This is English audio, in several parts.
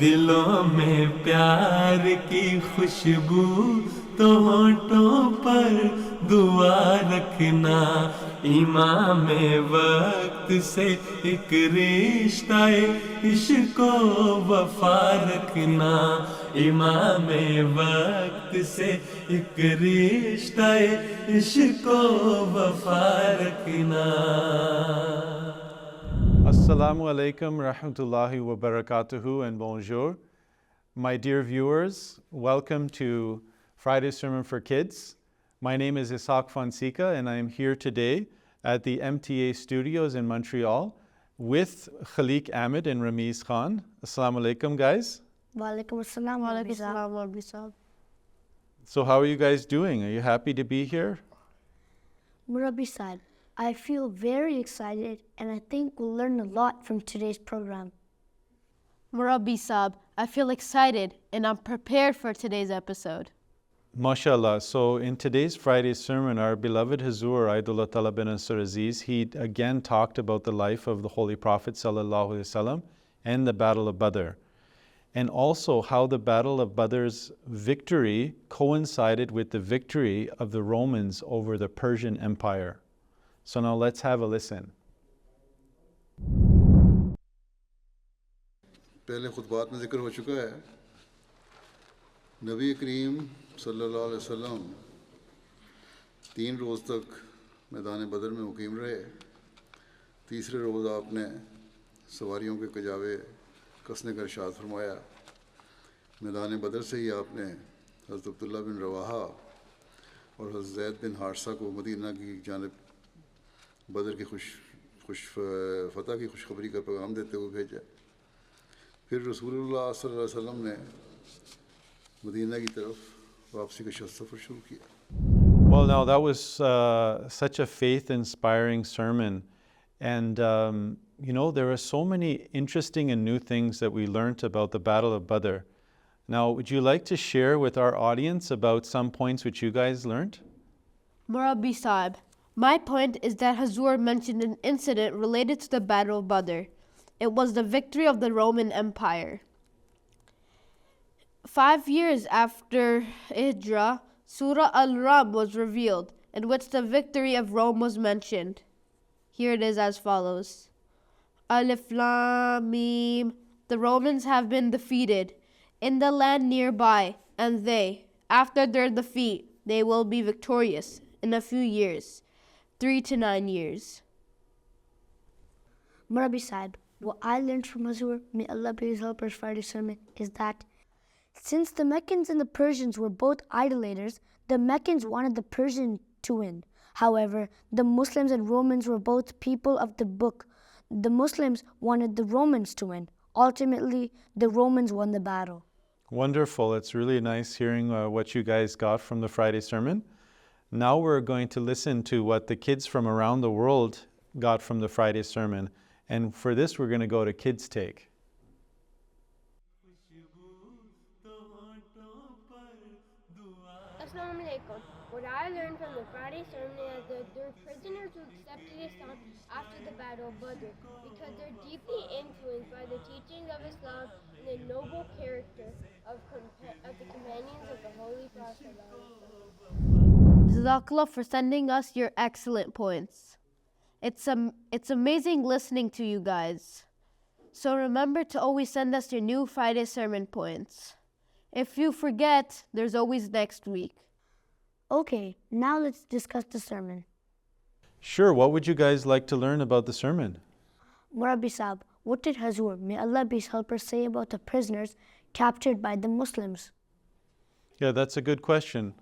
दिलों में प्यार की खुशबू तो होठों पर दुआ रखना इमाम वक्त से एक रिश्ता इश्को वफा रखना इमाम वक्त से एक रिश्ता इश्को वफा रखना. Assalamu alaikum rahmatullahi wa barakatuhu and bonjour. My dear viewers, welcome to Friday Sermon for Kids. My name is Ishaq Fonseca and I am here today at the MTA studios in Montreal with Khalik Ahmed and Ramiz Khan. Assalamu alaikum guys. Wa alaikum assalam wa alaikum assalam. So how are you guys doing? Are you happy to be here? Murabi Saab, I feel very excited and I think we'll learn a lot from today's program. Murabi Saab, I feel excited and I'm prepared for today's episode. MashaAllah. So in today's Friday sermon, our beloved Huzoor, Aidullah Tala bin Ansar Aziz, he again talked about the life of the Holy Prophet ﷺ and the Battle of Badr. And also how the Battle of Badr's victory coincided with the victory of the Romans over the Persian Empire. So now let's have a listen. पहले खुतबात में जिक्र हो चुका है नबी करीम सल्लल्लाहु अलैहि वसल्लम 3 रोज़ तक मैदान बदर में मुकीम रहे तीसरे रोज़ आपने सवारियों के कजावे कसने का इरशाद फरमाया मैदान बदर से ही आपने हज़रत अब्दुल्ला बिन रवाहा और हज़रत ज़ैद बिन हारिसा को मदीना की जानिब बदर की फतह की खुशखबरी का पैगाम देते हुए भेजा फिर रसूलुल्लाह सल्लल्लाहु अलैहि वसल्लम ने मदीना की तरफ वापसी का सफ़र शुरू किया. Well, now that was such a faith-inspiring sermon, and there are so many interesting and new things that we learned about the Battle of Badr. Now, would you like to share with our audience about some points which you guys learned? Murabi Saab, my point is that Huzoor mentioned an incident related to the Battle of Badr. It was the victory of the Roman Empire. 5 years after Hijrah, Surah Al-Rum was revealed, in which the victory of Rome was mentioned. Here it is as follows. Alif Lam Mim. The Romans have been defeated in the land nearby, and they, after their defeat, they will be victorious in a few years, 3 to 9 years. Murabi Saab, what I learned from Huzoor, may Allah be his helper, Friday sermon, is that since the Meccans and the Persians were both idolaters, the Meccans wanted the Persians to win. However, the Muslims and Romans were both people of the book. The Muslims wanted the Romans to win. Ultimately, the Romans won the battle. Wonderful. It's really nice hearing what you guys got from the Friday sermon. Now we're going to listen to what the kids from around the world got from the Friday sermon. And for this, we're going to go to Kids Take. Assalamu alaikum. What I learned from the Friday sermon is that their prisoners who accepted Islam after the Battle of Badr because they're deeply influenced by the teachings of Islam and the noble character of the companions of the Holy Prophet. Jazakallah for sending us your excellent points. It's amazing listening to you guys. So remember to always send us your new Friday sermon points. If you forget, there's always next week. Okay, now let's discuss the sermon. Sure, what would you guys like to learn about the sermon? Murabi Saab, what did Huzoor, may Allah be his helper, say about the prisoners captured by the Muslims? Yeah, that's a good question.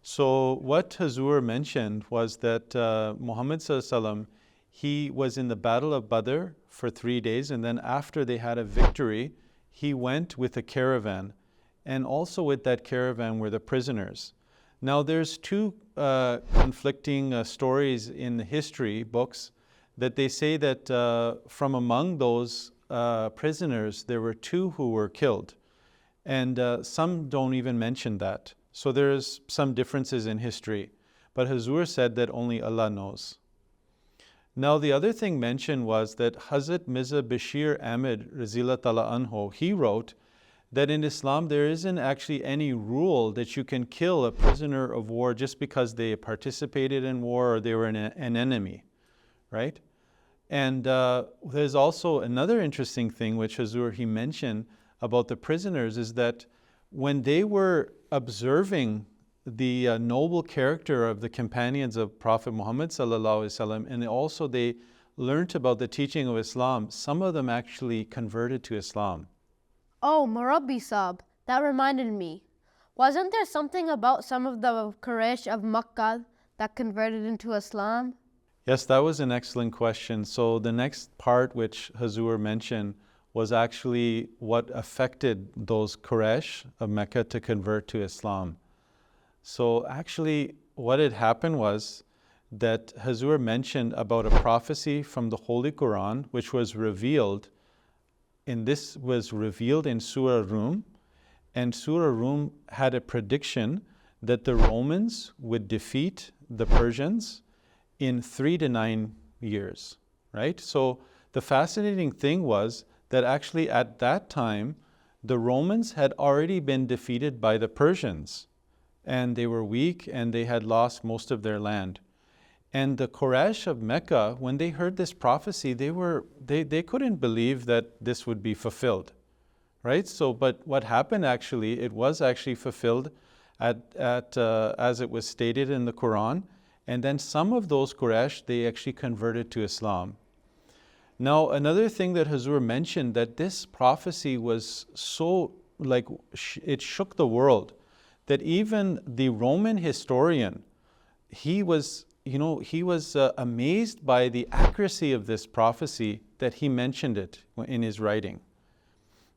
So what Huzoor mentioned was that Muhammad ﷺ, he was in the Battle of Badr for 3 days, and then after they had a victory, he went with a caravan. And also with that caravan were the prisoners. Now there's 2 conflicting stories in the history books that they say that from among those prisoners, there were 2 who were killed. And some don't even mention that. So there's some differences in history. But Huzoor said that only Allah knows. Now the other thing mentioned was that Hazrat Mirza Bashir Ahmed Razila Tala Anho, he wrote that in Islam there isn't actually any rule that you can kill a prisoner of war just because they participated in war or they were an enemy, right? And there's also another interesting thing which Huzoor he mentioned about the prisoners is that when they were observing the noble character of the companions of Prophet Muhammad sallallahu alaihi wasallam, and also they learnt about the teaching of Islam, some of them actually converted to Islam. Oh, Murabbi Saab, that reminded me. Wasn't there something about some of the Quraysh of Makkah that converted into Islam? Yes, that was an excellent question. So the next part which Huzoor mentioned was actually what affected those Quraysh of Mecca to convert to Islam. So actually what had happened was that Huzoor mentioned about a prophecy from the Holy Quran which was revealed, and this was revealed in Surah Rum, and Surah Rum had a prediction that the Romans would defeat the Persians in 3 to 9 years, right? So the fascinating thing was that actually at that time, the Romans had already been defeated by the Persians, and they were weak and they had lost most of their land. And the Quraysh of Mecca, when they heard this prophecy, they couldn't believe that this would be fulfilled, right? So, but what happened actually, it was actually fulfilled as it was stated in the Quran. And then some of those Quraysh, they actually converted to Islam. Now, another thing that Huzoor mentioned, that this prophecy was so, like, it shook the world, that even the Roman historian, he was amazed by the accuracy of this prophecy that he mentioned it in his writing.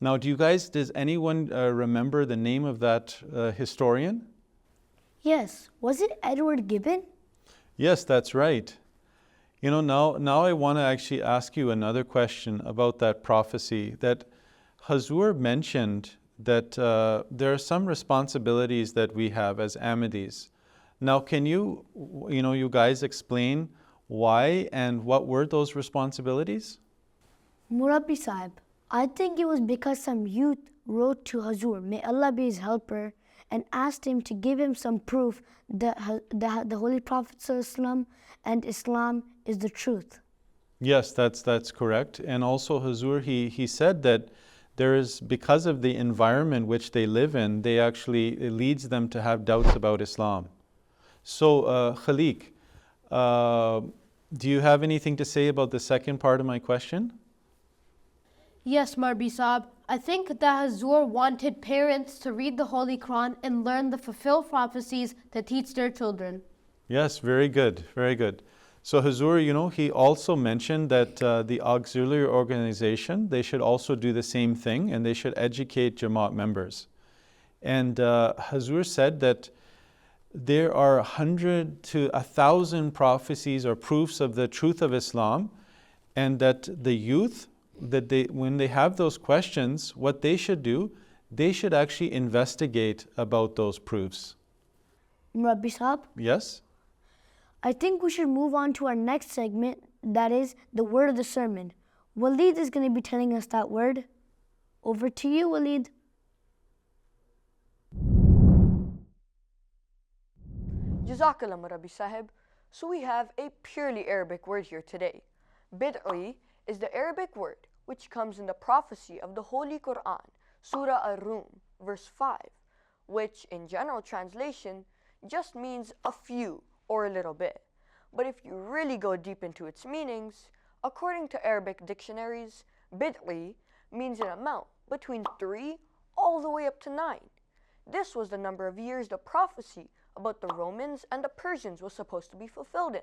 Now, does anyone remember the name of that historian? Yes, was it Edward Gibbon? Yes, that's right. Now I want to actually ask you another question about that prophecy, that Huzoor mentioned that there are some responsibilities that we have as Ahmadis. Now, can you guys explain why and what were those responsibilities? Murabbi Sahib, I think it was because some youth wrote to Huzoor, may Allah be his helper, and asked him to give him some proof that the Holy Prophet ﷺ and Islam is the truth. Yes, that's correct. And also Huzoor, he said that there is, because of the environment which they live in, it leads them to have doubts about Islam. So, Khalik, do you have anything to say about the second part of my question? Yes, Marbi Saab. I think that Huzoor wanted parents to read the Holy Quran and learn the fulfilled prophecies to teach their children. Yes, very good, very good. So Huzoor, he also mentioned that the auxiliary organization, they should also do the same thing, and they should educate Jamaat members. And Huzoor said that there are 100 to 1,000 prophecies or proofs of the truth of Islam, and that the youth, when they have those questions, what they should do, they should actually investigate about those proofs. Murabbi Sahib? Yes? I think we should move on to our next segment, that is the word of the sermon. Waleed is going to be telling us that word. Over to you, Waleed. Jazakallah, Murabbi Sahib. So we have a purely Arabic word here today. Bid'i is the Arabic word which comes in the prophecy of the Holy Quran, Surah Ar-Rum, verse 5, which in general translation just means a few or a little bit. But if you really go deep into its meanings, according to Arabic dictionaries, bid'i means an amount between 3 all the way up to 9. This was the number of years the prophecy about the Romans and the Persians was supposed to be fulfilled in.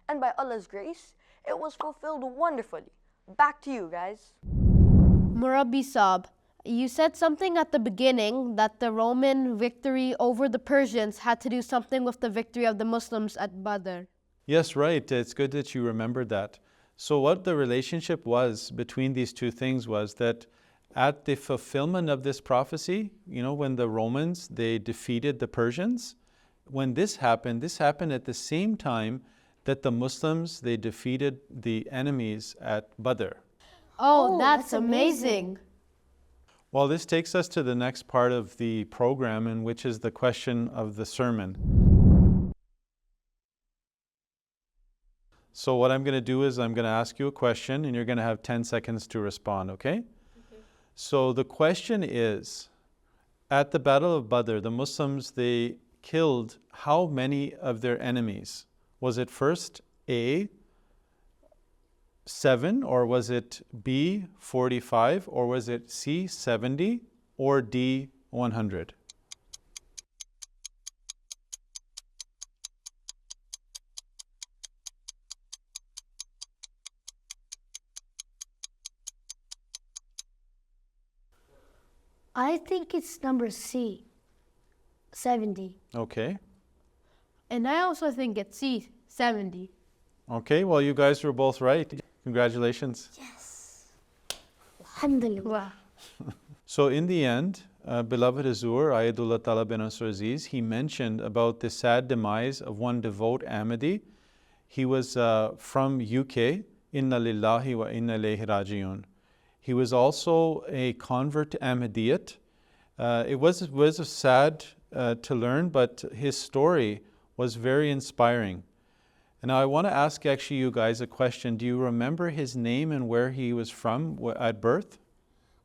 And by Allah's grace, it was fulfilled wonderfully. Back to you guys. Murabbi Saab, you said something at the beginning that the Roman victory over the Persians had to do something with the victory of the Muslims at Badr. Yes, right. It's good that you remembered that. So what the relationship was between these two things was that at the fulfillment of this prophecy, when the Romans, they defeated the Persians, when this happened at the same time that the Muslims, they defeated the enemies at Badr. Oh, that's amazing. Well, this takes us to the next part of the program, and which is the question of the sermon. So what I'm going to do is I'm going to ask you a question, and you're going to have 10 seconds to respond, okay? So the question is, at the Battle of Badr, the Muslims, they killed how many of their enemies? Was it first A, 7, or was it B, 45, or was it C, 70, or D, 100? I think it's number C, 70. Okay. And I also think it's C, 70. Okay, well, you guys were both right. Congratulations. Alhamdulillah. So in the end, beloved Huzoor, Ayatullah Ta'ala bin Nasr Aziz, he mentioned about the sad demise of one devout Ahmadi. He was from UK, Inna lillahi wa inna ilayhi raji'un. He was also a convert to Ahmadiyyat. It was sad to learn, but his story was very inspiring. And now I want to ask actually you guys a question. Do you remember his name and where he was from at birth?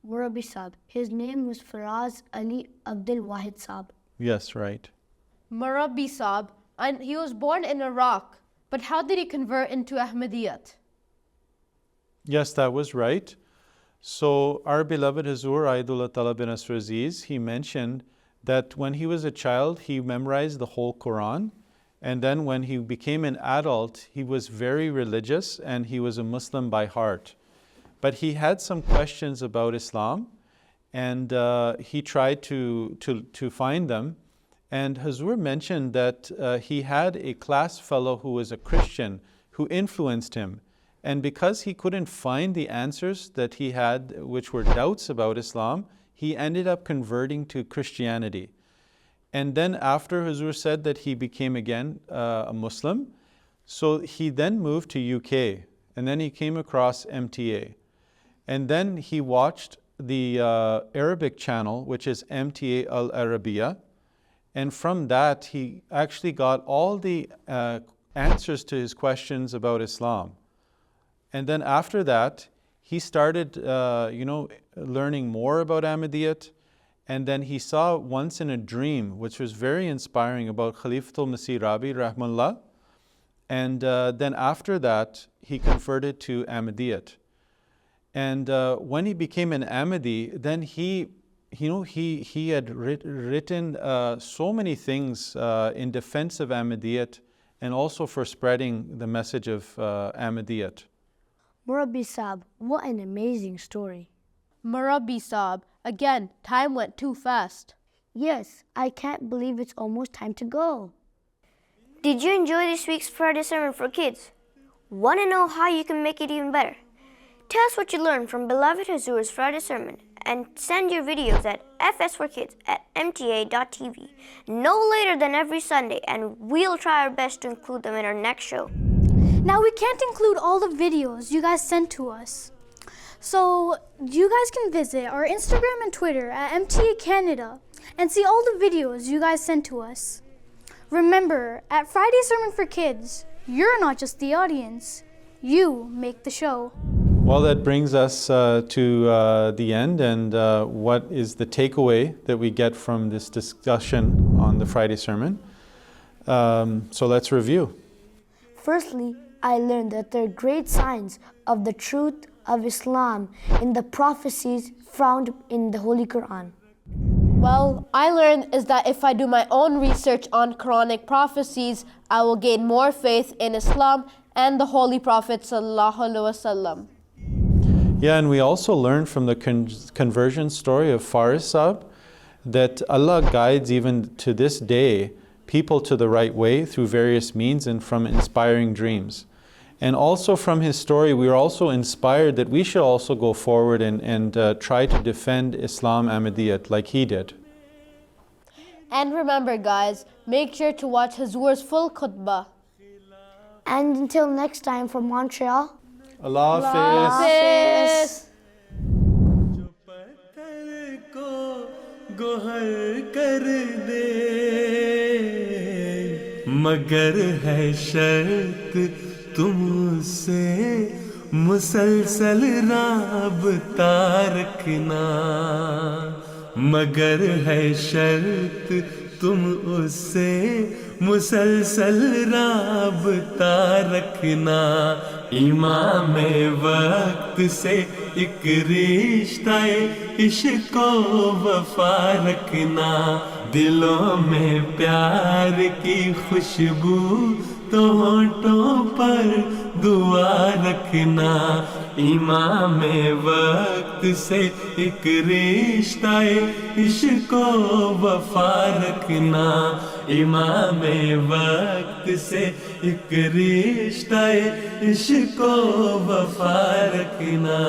Murabi Saab. His name was Faraz Ali Abdul Wahid Saab. Yes, right. Murabi Saab, and he was born in Iraq. But how did he convert into Ahmadiyyat? Yes, that was right. So our beloved Huzoor, Ayatullah Ta'ala bin Nasr Aziz, he mentioned that when he was a child, he memorized the whole Quran. And then when he became an adult, he was very religious and he was a Muslim by heart. But he had some questions about Islam, and he tried to find them. And Huzoor mentioned that he had a class fellow who was a Christian who influenced him. And because he couldn't find the answers that he had, which were doubts about Islam, he ended up converting to Christianity. And then after Huzoor said that he became again a Muslim, so he then moved to UK, and then he came across MTA. And then he watched the Arabic channel, which is MTA Al Arabiya. And from that, he actually got all the answers to his questions about Islam. And then after that, he started, learning more about Ahmadiyyat. And then he saw once in a dream, which was very inspiring, about Khalifatul Masih Rabi Rahmanullah. And then after that, he converted to Ahmadiyyat. And when he became an Ahmadi, then he had written so many things in defense of Ahmadiyyat and also for spreading the message of Ahmadiyyat. Murabi Saab, what an amazing story. Murabi Saab, again, time went too fast. Yes, I can't believe it's almost time to go. Did you enjoy this week's Friday Sermon for Kids? Want to know how you can make it even better? Tell us what you learned from beloved Huzoor's Friday Sermon and send your videos at FS4KIDS@mta.tv no later than every Sunday, and we'll try our best to include them in our next show. Now, we can't include all the videos you guys sent to us. So you guys can visit our Instagram and Twitter at MTA Canada and see all the videos you guys sent to us. Remember, at Friday Sermon for Kids, you're not just the audience, you make the show. Well, that brings us to the end, and what is the takeaway that we get from this discussion on the Friday sermon? So let's review. Firstly, I learned that there are great signs of the truth of Islam in the prophecies found in the Holy Quran. Well, I learned is that if I do my own research on Quranic prophecies, I will gain more faith in Islam and the Holy Prophet Sallallahu Alaihi Wasallam. Yeah, and we also learned from the conversion story of Faris Saab that Allah guides even to this day people to the right way through various means and from inspiring dreams. And also from his story, we are also inspired that we should also go forward and try to defend Islam Ahmadiyyat like he did. And remember guys, make sure to watch Huzoor's full khutbah. And until next time from Montreal, Allah Hafiz. Hafiz. जो पत्थर गोहर कर दे मगर है शर्त तुमसे मुसलसल राबता रखना मगर है शर्त तुम उससे मुसलसल राबता रखना इमाम वक्त से एक रिश्ता इश्क वफा रखना दिलों में प्यार की खुशबू तो होठों पर दुआ रखना इमाम वक्त से एक रिश्ता इश्क वफा रखना इमाम वक्त से एक रिश्ता इश्क वफा रखना